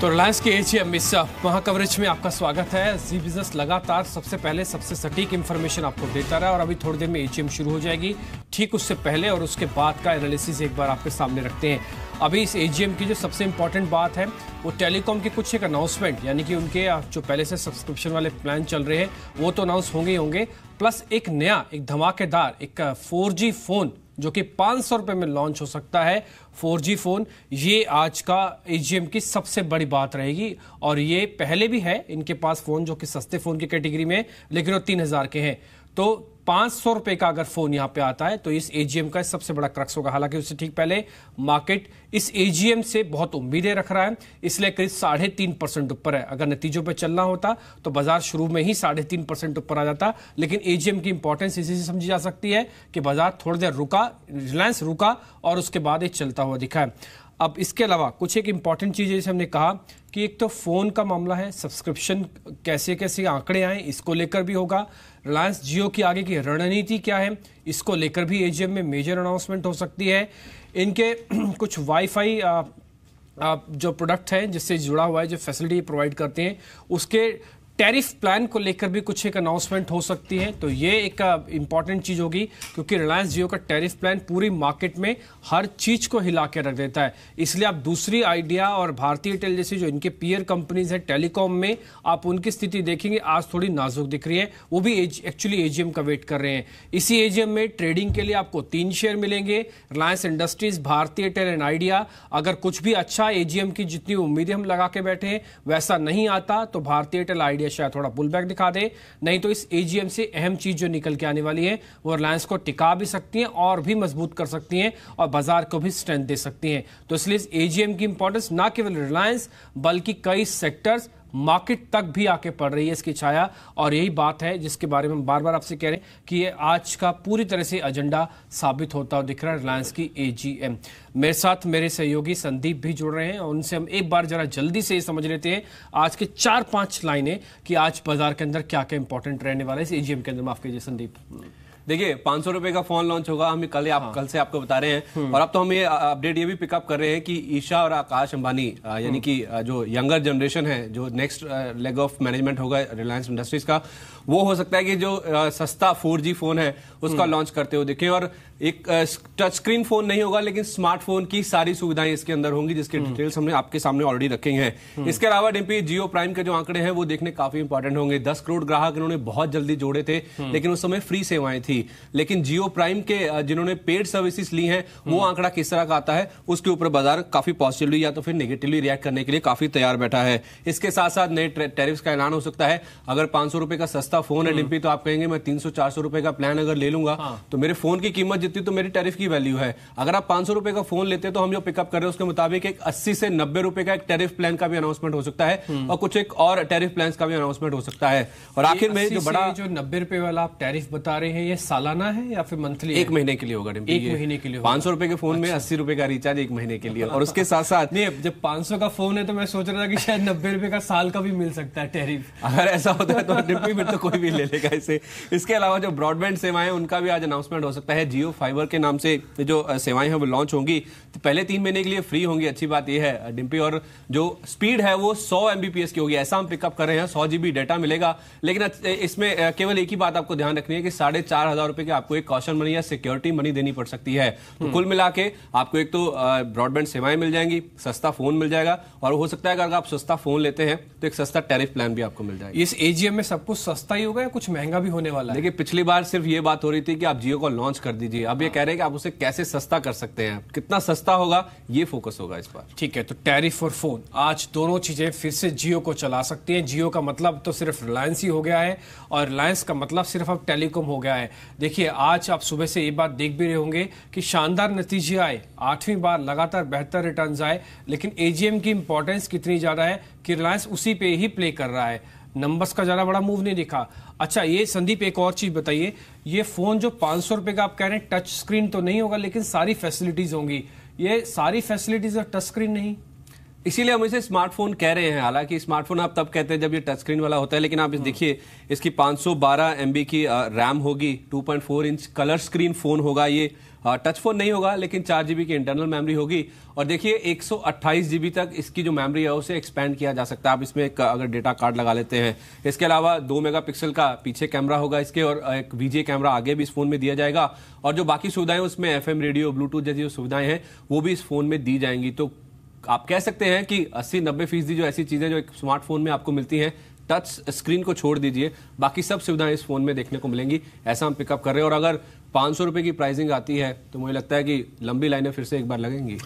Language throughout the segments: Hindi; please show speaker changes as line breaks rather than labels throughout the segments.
तो रिलायंस के एजीएम इस महा कवरेज में आपका स्वागत है। जी बिजनेस लगातार सबसे पहले सबसे सटीक इंफॉर्मेशन आपको देता रहा और अभी थोड़ी देर में एजीएम शुरू हो जाएगी। ठीक उससे पहले और उसके बाद का एनालिसिस एक बार आपके सामने रखते हैं। अभी इस एजीएम की जो सबसे इंपॉर्टेंट बात है वो टेलीकॉम के कुछ एक अनाउंसमेंट, यानी कि उनके जो पहले से सब्सक्रिप्शन वाले प्लान चल रहे हैं वो तो अनाउंस होंगे ही होंगे, प्लस एक नया एक धमाकेदार एक 4G फोन जो कि 500 रुपए में लॉन्च हो सकता है। 4G फोन, ये आज का एजीएम की सबसे बड़ी बात रहेगी। और ये पहले भी है इनके पास फोन जो कि सस्ते फोन की कैटेगरी में, लेकिन वो 3000 के हैं। तो 500 रुपए का अगर फोन यहां पे आता है तो इस एजीएम का सबसे बड़ा क्रक्स होगा। हालांकि उससे ठीक पहले मार्केट इस एजीएम से बहुत उम्मीदें रख रहा है, इसलिए करीब 3.5% ऊपर है। अगर नतीजों पे चलना होता तो बाजार शुरू में ही 3.5% ऊपर आ जाता, लेकिन एजीएम की इंपॉर्टेंस इसी से समझी जा सकती है कि बाजार थोड़ी देर रुका, रिलायंस रुका और उसके बाद ये चलता हुआ दिखा है। अब इसके अलावा कुछ एक इंपॉर्टेंट चीज जैसे हमने कहा कि एक तो फोन का मामला है, सब्सक्रिप्शन कैसे कैसे आंकड़े आए इसको लेकर भी होगा। रिलायंस जियो की आगे की रणनीति क्या है इसको लेकर भी एजीएम में मेजर अनाउंसमेंट हो सकती है। इनके कुछ वाईफाई जो प्रोडक्ट है जिससे जुड़ा हुआ है, जो फैसिलिटी प्रोवाइड करते हैं, उसके टैरिफ प्लान को लेकर भी कुछ एक अनाउंसमेंट हो सकती है। तो ये एक इंपॉर्टेंट चीज होगी क्योंकि रिलायंस जियो का टैरिफ प्लान पूरी मार्केट में हर चीज को हिला के रख देता है। इसलिए आप दूसरी आइडिया और भारतीय एयरटेल जैसी जो इनके पीयर कंपनीज है टेलीकॉम में, आप उनकी स्थिति देखेंगे आज थोड़ी नाजुक दिख रही है। वो भी एक्चुअली एजीएम का वेट कर रहे हैं। इसी एजीएम में ट्रेडिंग के लिए आपको 3 शेयर मिलेंगे, रिलायंस इंडस्ट्रीज, भारतीय एयरटेल एंड आइडिया। अगर कुछ भी अच्छा एजीएम की जितनी उम्मीदें हम लगा के बैठे हैं वैसा नहीं आता तो भारतीय एयरटेल आइडिया शायद थोड़ा पुल बैक दिखा दे। नहीं तो इस एजीएम से अहम चीज जो निकल के आने वाली है वो रिलायंस को टिका भी सकती है और भी मजबूत कर सकती हैं और बाजार को भी स्ट्रेंथ दे सकती हैं। तो इसलिए इस एजीएम की इंपॉर्टेंस ना केवल रिलायंस बल्कि कई सेक्टर्स, मार्केट तक भी आके पड़ रही है इसकी छाया। और यही बात है जिसके बारे में हम बार बार आपसे कह रहे हैं कि ये आज का पूरी तरह से एजेंडा साबित होता हुआ दिख रहा है रिलायंस की एजीएम। मेरे साथ मेरे सहयोगी संदीप भी जुड़ रहे हैं और उनसे हम एक बार जरा जल्दी से ये समझ लेते हैं आज के 4-5 लाइनें कि आज बाजार के अंदर क्या क्या इंपॉर्टेंट रहने वाला है इस एजीएम के अंदर। माफ कीजिए संदीप।
देखिए 500 रुपए का फोन लॉन्च होगा, हम कल से आपको बता रहे हैं। और अब तो हम ये अपडेट ये भी पिकअप कर रहे हैं कि ईशा और आकाश अंबानी यानी कि जो यंगर जनरेशन है, जो नेक्स्ट लेग ऑफ मैनेजमेंट होगा रिलायंस इंडस्ट्रीज का, वो हो सकता है कि जो सस्ता 4G फोन है उसका लॉन्च करते हुए दिखें। और एक टच स्क्रीन फोन नहीं होगा लेकिन स्मार्टफोन की सारी सुविधाएं इसके अंदर होंगी, जिसके डिटेल्स हमने आपके सामने ऑलरेडी रखे हैं। इसके अलावा डिम्पी, जियो प्राइम के जो आंकड़े हैं वो देखने काफी इंपॉर्टेंट होंगे। 10 करोड़ ग्राहक इन्होंने बहुत जल्दी जोड़े थे, लेकिन उस समय फ्री सेवाएं थी। लेकिन जियो प्राइम के जिन्होंने पेड सर्विसेज ली हैं वो आंकड़ा किस तरह का आता है उसके ऊपर बाजार काफी पॉजिटिवली या तो फिर नेगेटिवली रिएक्ट करने के लिए काफी तैयार बैठा है। इसके साथ साथ नए टैरिफ्स का ऐलान हो सकता है। अगर 500 रुपए का सस्ता फोन है डिम्पी, तो आप कहेंगे मैं 300-400 रुपए का प्लान अगर ले लूंगा तो मेरे फोन की कीमत जितनी तो मेरी टैरिफ की वैल्यू है। अगर आप 500 रुपए का फोन लेते हैं तो हम जो पिकअप कर रहे हैं उसके मुताबिक एक 80 से 90 रुपए का एक टैरिफ प्लान का भी अनाउंसमेंट हो सकता है और कुछ एक और टैरिफ प्लान का भी अनाउंसमेंट हो सकता है। और आखिर में जो बड़ा
जो 90 रुपए वाला आप टैरिफ बता रहे हैं ये सालाना है या फिर मंथली?
1 महीने के लिए होगा।
1 महीने के लिए
500 रुपए के फोन में 80 रुपए का रिचार्ज 1 महीने के लिए। और उसके साथ साथ
नहीं, जब 500 का फोन है तो मैं सोच रहा था कि शायद 90 रुपए का साल का भी मिल सकता है टैरिफ।
अगर ऐसा होता है तो डिम्पी फिर तो कोई भी ले लेगा इसे। इसके अलावा जो ब्रॉडबैंड सेवाएं उनका भी आज अनाउंसमेंट हो सकता है। जियो फाइबर के नाम से जो सेवाएं हैं वो लॉन्च होंगी, तो पहले 3 महीने के लिए फ्री होंगी। अच्छी बात यह है डिम्पी। और जो स्पीड है वो 100 MBPS की होगी, ऐसा हम पिकअप कर रहे हैं। 100 GB डाटा मिलेगा। लेकिन इसमें केवल एक ही बात आपको ध्यान रखनी है कि 4,500 रुपए की आपको एक कॉशन मनी या सिक्योरिटी मनी देनी पड़ सकती है। तो कुल मिला के आपको एक तो ब्रॉडबैंड सेवाएं मिल जाएंगी, सस्ता फोन मिल जाएगा और हो सकता है अगर आप सस्ता फोन लेते हैं तो एक सस्ता टैरिफ प्लान भी आपको मिल जाएगा।
इस एजीएम में सब कुछ सस्ता ही होगा या कुछ महंगा भी होने वाला है?
देखिए पिछली बार सिर्फ ये बात हो रही थी कि आप जियो को लॉन्च कर दीजिए, अब ये कह रहे हैं कि आप उसे कैसे सस्ता कर सकते हैं, कितना सस्ता होगा ये फोकस होगा इस बार।
ठीक है, तो टैरिफ और फोन आज दोनों चीजें फिर से जियो को चला सकती हैं। जियो का मतलब तो सिर्फ रिलायंस ही हो गया है और रिलायंस का मतलब सिर्फ अब टेलीकॉम हो गया है। देखिए आज आप सुबह से ये बात देख भी रहे होंगे कि शानदार नतीजे आए, 8वीं बार लगातार बेहतर रिटर्न्स आए, लेकिन एजीएम की इंपॉर्टेंस कितनी ज्यादा है कि रिलायंस उसी पे ही प्ले कर रहा है। नंबर्स का ज्यादा बड़ा मूव नहीं दिखा। अच्छा ये संदीप एक और चीज बताइए, ये फोन जो 500 रुपए का आप कह रहे हैं टच स्क्रीन तो नहीं होगा लेकिन सारी फैसिलिटीज होंगी, ये सारी फैसिलिटीज और टच स्क्रीन नहीं?
इसीलिए हम इसे स्मार्टफोन कह रहे हैं। हालांकि स्मार्टफोन आप तब कहते हैं जब ये टच स्क्रीन वाला होता है, लेकिन आप इस देखिए इसकी 512 MB की रैम होगी, 2.4 इंच कलर स्क्रीन फोन होगा। ये टच फोन नहीं होगा, लेकिन 4 GB की इंटरनल मेमोरी होगी। और देखिए 128 GB तक इसकी जो मेमोरी है उसे एक्सपेंड किया जा सकता है। आप इसमें एक अगर डेटा कार्ड लगा लेते हैं। इसके अलावा 2 मेगापिक्सल का पीछे कैमरा होगा इसके, और एक VGA कैमरा आगे भी इस फोन में दिया जाएगा। और जो बाकी सुविधाएं उसमें FM रेडियो, ब्लूटूथ जैसी जो सुविधाएं हैं वो भी इस फोन में दी जाएंगी। तो आप कह सकते हैं कि 80-90% जो ऐसी चीजें जो एक स्मार्टफोन में आपको मिलती हैं, टच स्क्रीन को छोड़ दीजिए, बाकी सब सुविधाएं इस फोन में देखने को मिलेंगी। ऐसा हम पिकअप कर रहे हैं। और अगर 500 रुपए की प्राइसिंग आती है तो मुझे लगता है कि लंबी लाइनें फिर से एक बार लगेंगी।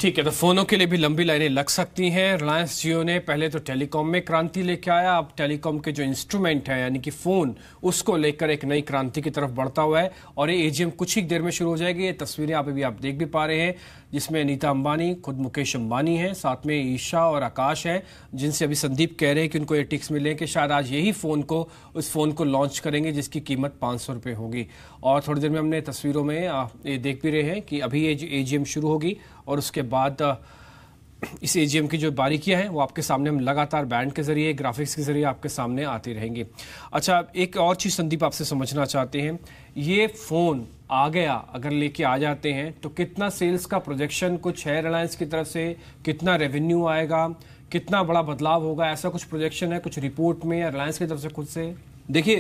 ठीक है, तो फोनों के लिए भी लंबी लाइनें लग सकती हैं। रिलायंस जियो ने पहले तो टेलीकॉम में क्रांति लेके आया, अब टेलीकॉम के जो इंस्ट्रूमेंट है यानी कि फोन, उसको लेकर एक नई क्रांति की तरफ बढ़ता हुआ है। और ये AGM कुछ ही देर में शुरू हो जाएगी। ये तस्वीरें अभी आप देख भी पा रहे हैं, जिसमें नीता अंबानी, खुद मुकेश अंबानी है, साथ में ईशा और आकाश है, जिनसे अभी संदीप कह रहे हैं कि उनको ये टिक्स मिले कि शायद आज यही उस फोन को लॉन्च करेंगे जिसकी कीमत 500 रुपये होगी। और थोड़ी देर में हमने तस्वीरों में ये देख भी रहे हैं कि अभी ये AGM शुरू होगी और उसके बाद इस AGM की जो बारीकियां हैं वो आपके सामने हम लगातार बैंड के जरिए, ग्राफिक्स के जरिए आपके सामने आती रहेंगी। अच्छा, एक और चीज़ संदीप आपसे समझना चाहते हैं, ये फ़ोन आ गया, अगर लेके आ जाते हैं तो कितना सेल्स का प्रोजेक्शन कुछ है रिलायंस की तरफ से, कितना रेवेन्यू आएगा, कितना बड़ा बदलाव होगा, ऐसा कुछ प्रोजेक्शन है कुछ रिपोर्ट में या रिलायंस की तरफ से खुद से?
देखिए,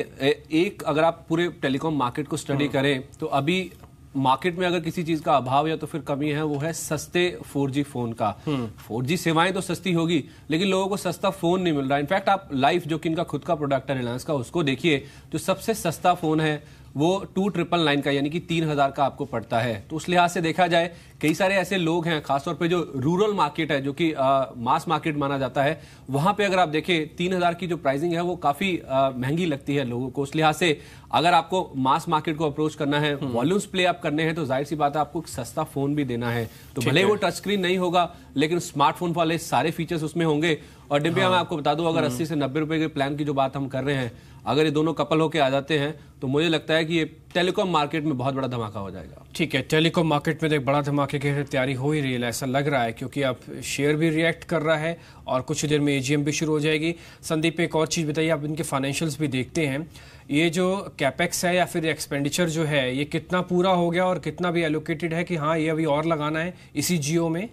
एक अगर आप पूरे टेलीकॉम मार्केट को स्टडी करें तो अभी मार्केट में अगर किसी चीज का अभाव या तो फिर कमी है, वो है सस्ते 4G फोन का। 4G सेवाएं तो सस्ती होगी, लेकिन लोगों को सस्ता फोन नहीं मिल रहा। इनफैक्ट आप लाइफ, जो कि इनका खुद का प्रोडक्ट है रिलायंस का, उसको देखिए, जो सबसे सस्ता फोन है वो 2999 का, यानी कि 3000 का आपको पड़ता है। तो उस लिहाज से देखा जाए, कई सारे ऐसे लोग हैं, खासतौर पे जो रूरल मार्केट है, जो कि मास मार्केट माना जाता है, वहां पे अगर आप देखें 3000 की जो प्राइसिंग है वो काफी महंगी लगती है लोगों को। उस लिहाज से अगर आपको मास मार्केट को अप्रोच करना है, वॉल्यूम्स प्ले अप करने हैं, तो जाहिर सी बात है आपको सस्ता फोन भी देना है। तो भले वो टच स्क्रीन नहीं होगा, लेकिन स्मार्टफोन वाले सारे फीचर्स उसमें होंगे। और डिब्बिया, मैं आपको बता दूं, अगर 80 से 90 रुपए के प्लान की जो बात हम कर रहे हैं, अगर ये दोनों कपल होके आ जाते हैं तो मुझे लगता है कि ये टेलीकॉम मार्केट में बहुत बड़ा धमाका हो जाएगा।
ठीक है, टेलीकॉम मार्केट में तो एक बड़ा धमाके की तैयारी हो ही रही है, ऐसा लग रहा है, क्योंकि अब शेयर भी रिएक्ट कर रहा है और कुछ देर में AGM भी शुरू हो जाएगी। संदीप, एक और चीज़ बताइए, आप इनके फाइनेंशियल्स भी देखते हैं, ये जो कैपेक्स है या फिर एक्सपेंडिचर जो है, ये कितना पूरा हो गया और कितना भी एलोकेटेड है कि हाँ ये अभी और लगाना है इसी जियो में?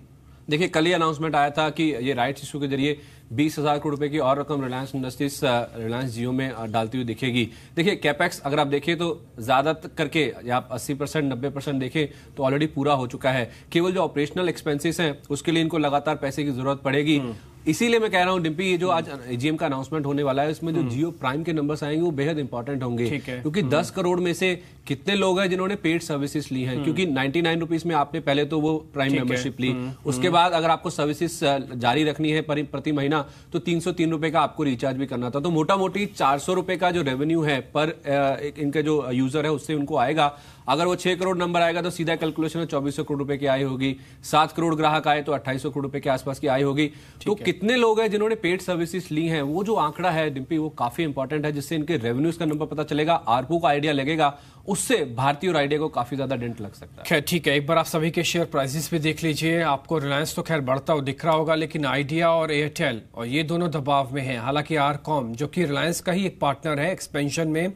देखिए, कल ही अनाउंसमेंट आया था कि ये राइट्स इशू के जरिए 20,000 करोड़ रुपए की और रकम रिलायंस इंडस्ट्रीज रिलायंस जियो में डालती हुई दिखेगी। देखिए, कैपेक्स अगर आप देखें तो ज्यादा करके, या आप 80% 90% देखें तो ऑलरेडी पूरा हो चुका है। केवल जो ऑपरेशनल एक्सपेंसेस हैं उसके लिए इनको लगातार पैसे की जरूरत पड़ेगी। इसीलिए मैं कह रहा हूं डिम्पी, ये जो आज AGM का अनाउंसमेंट होने वाला है, इसमें जो जियो प्राइम के नंबर्स आएंगे वो बेहद इंपॉर्टेंट होंगे, क्योंकि 10 करोड़ में से कितने लोग हैं जिन्होंने पेड सर्विसेज ली हैं। क्योंकि 99 रुपीज में आपने पहले तो वो प्राइम मेंबरशिप ली, उसके बाद अगर आपको सर्विसेज जारी रखनी है प्रति महीना तो 303 रुपए का आपको रिचार्ज भी करना था। तो मोटा मोटी 400 रुपए का जो रेवेन्यू है पर इनके जो यूजर है उससे उनको आएगा। अगर वो 6 करोड़ नंबर आएगा तो सीधा कैलकुलेशन है 2400 करोड़ रुपए की आय होगी। 7 करोड़ ग्राहक आए तो 2800 करोड़ रुपए के आसपास की आय होगी। तो कितने लोग हैं जिन्होंने पेड सर्विसेज ली हैं, वो जो आंकड़ा है डिम्पी, वो काफी इंपॉर्टेंट है, जिससे इनके रेवेन्यूज का नंबर पता चलेगा, आरपू का आइडिया लगेगा, उससे भारतीय और आइडिया को काफी ज्यादा डेंट लग सकता है।
खैर ठीक है, एक बार आप सभी के शेयर प्राइसेस भी देख लीजिए। आपको रिलायंस तो खैर बढ़ता हुआ दिख रहा होगा, लेकिन आइडिया और एयरटेल और ये दोनों दबाव में हैं। हालांकि आरकॉम, जो कि रिलायंस का ही एक पार्टनर है एक्सपेंशन में,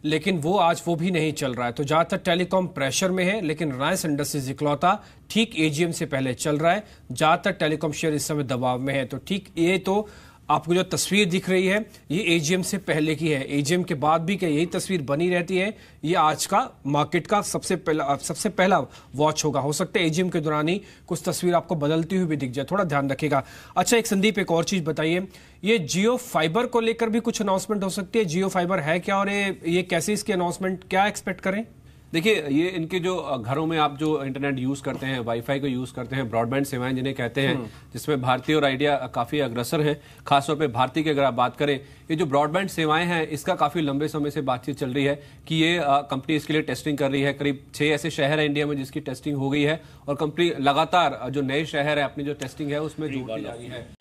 लेकिन वो आज वो भी नहीं चल रहा है। तो ज्यादातर टेलीकॉम प्रेशर में है, लेकिन रिलायंस इंडस्ट्रीज इकलौता ठीक AGM से पहले चल रहा है। ज्यादातर टेलीकॉम शेयर इस समय दबाव में है। तो ठीक, ये तो आपको जो तस्वीर दिख रही है ये AGM से पहले की है। AGM के बाद भी क्या यही तस्वीर बनी रहती है? ये आज का मार्केट का सबसे पहला वॉच होगा। हो सकता है AGM के दौरान ही कुछ तस्वीर आपको बदलती हुई भी दिख जाए, थोड़ा ध्यान रखिएगा। अच्छा, एक संदीप, एक और चीज बताइए, ये जियो फाइबर को लेकर भी कुछ अनाउंसमेंट हो सकती है? जियो फाइबर है क्या, और ये कैसे इसकी अनाउंसमेंट क्या एक्सपेक्ट करें?
देखिए, ये इनके जो घरों में आप जो इंटरनेट यूज करते हैं, वाईफाई को यूज करते हैं, ब्रॉडबैंड सेवाएं जिन्हें कहते हैं, जिसमें भारतीय और आइडिया काफी अग्रसर हैं। खासतौर पे भारतीय की अगर आप बात करें, ये जो ब्रॉडबैंड सेवाएं हैं, इसका काफी लंबे समय से बातचीत चल रही है कि ये कंपनी इसके लिए टेस्टिंग कर रही है। करीब 6 ऐसे शहर है इंडिया में जिसकी टेस्टिंग हो गई है, और कंपनी लगातार जो नए शहर है अपनी जो टेस्टिंग है उसमें जोड़ती जा रही है।